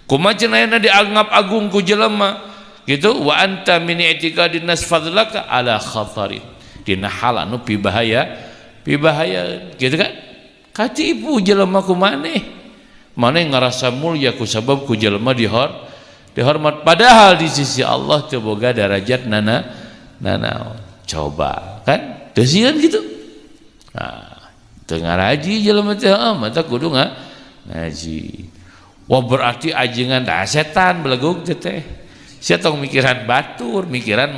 kumaha cenah dianggap agung ku jelema gitu. Wa anta min i'tiqadin nas fadlaka ala khatarin, dina hal anu pibahaya gitu kan. Katipu jelema ku maneh ngarasa mulia ku sabab ku jelema dihormat, padahal di sisi Allah teu boga darajat nana coba kan teu sieun gitu. Nah, teu ngaraji jelema teh mata kudu ngaji. Wah berarti ajengan dah setan belegug teh. Sia tong mikiran batur, mikiran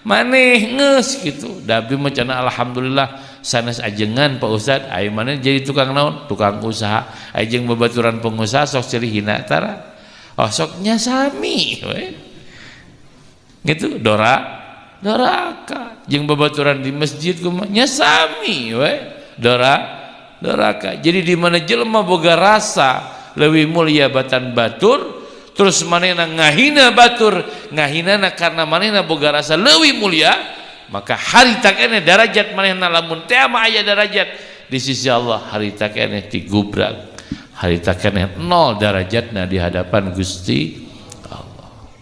maneh geus gitu. Tapi macana alhamdulillah sanes ajengan Pak Ustad, aya maneh jadi tukang naon? Tukang usaha. Ajeng babaturan pengusaha sok ciri hina tara. Oh soknya sami we. Gitu doraka. Jeung babaturan di masjid kumaha sami we. Doraka. Jadi di mana jelema boga rasa leuwih mulia batan batur, terus manehna ngahina batur, ngahinana karena manehna boga rasa leuwih mulia, maka harita keneh darajat manehna lamun teu mah aya darajat di sisi Allah, harita keneh digubrak, harita keneh nol darajatna di hadapan Gusti Allah.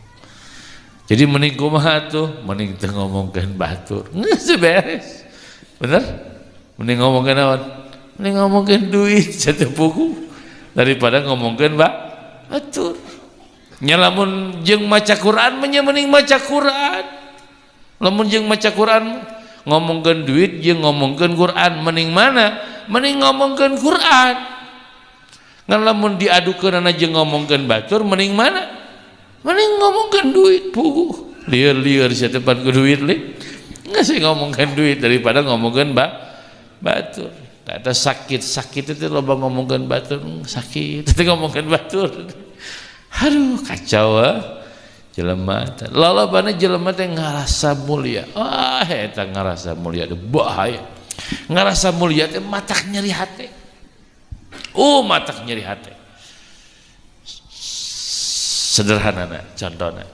Jadi mending kumaha tuh? Mending teu ngomongkeun batur, geus beres. Bener? Mending ngomongkeun naon? Mending ngomongkeun duit satu buku daripada ngomongkeun batur. Nya lamun jeung maca Quran mending maca Quran. Lamun jeung maca Quran ngomongkeun duit jeung ngomongkeun Quran mending mana? Mending ngomongkeun Quran. Ngan lamun diadukeunana jeung ngomongkeun batur mending mana? Mending ngomongkeun duit puguh. Lieur-lieur sia teh pan ku duit le. Geus ngomongkeun duit daripada ngomongkeun batur. Ada sakit itu loba ngomongkeun batur, sakit itu ngomongkeun batur. Aduh kacau jelema teh. Lalabana jelema teh ngarasa mulia. Eta ngarasa mulia teh bahaya. Ngarasa mulia teh matak nyeri hate. Matak nyeri hate. Sederhanana contohna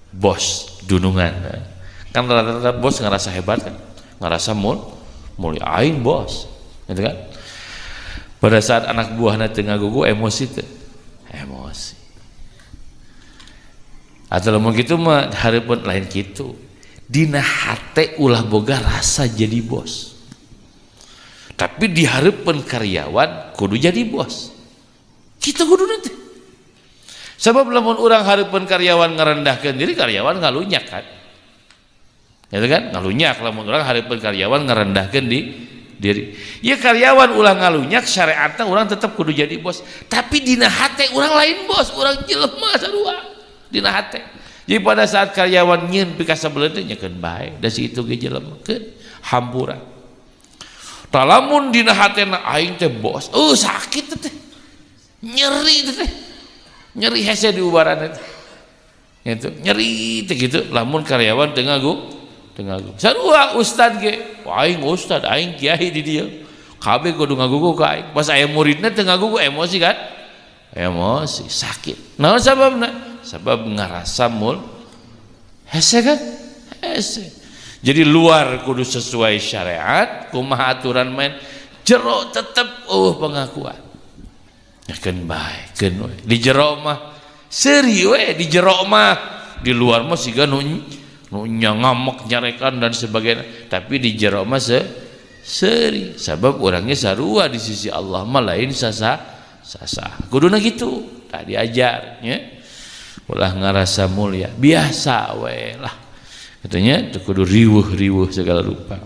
bos dunungan. Kan rata-rata bos ngarasa hebat kan. Ngarasa mulia aing bos. Gitu kan? Pada saat anak buahna teu ngagugu emosi teh. Emosi. Atau lamun kitu mah hareupeun lain kitu. Dina hate ulah boga rasa jadi bos. Tapi dihareupeun karyawan kudu jadi bos. Kita kudu nanti. Sebab lamun urang hareupeun karyawan ngarendahkeun diri, karyawan ngalunyak kan. Gitu kan? Ngalunyak lamun urang hareupeun karyawan ngarendahkeun diri. Ya karyawan ulah ngalunyak syariatna urang tetap kudu jadi bos. Tapi dina hate urang lain bos, urang jelema sarua dina hate. Jadi pada saat karyawan nyieun pika sabeuleun teh nyakeun bae, da si itu ge jelema keun hampura. Tah lamun dina hatena aing teh bos, sakit teh. Nyeri teh. Nyeri hese di ubaran teh. Gitu, nyeri teh gitu lamun karyawan teu ngagu. Sarua ustad ge, aing ustad, aing kiai di dieu. Kabeh kudu ngagugu ka aing. Pas aya muridna teu ngagugu emosi kan? Emosi, sakit. Naon sababna? Sabab ngarasa hese kan? Hese. Jadi luar kudu sesuai syariat, kumaha aturan main, jero tetep pengakuan. Yakeun bae, keun we. Di jero mah seuri we, di jero mah, di luar mah siga nu ngamak nyarekan dan sebagainya, tapi di jero mah seuri. Sabab orangnya sarua di sisi Allah mah lain sasa. Kuduna gitu, tak diajar nya. Ulah ngarasa mulia, biasa we lah. Katanya kudu riweuh segala rupa.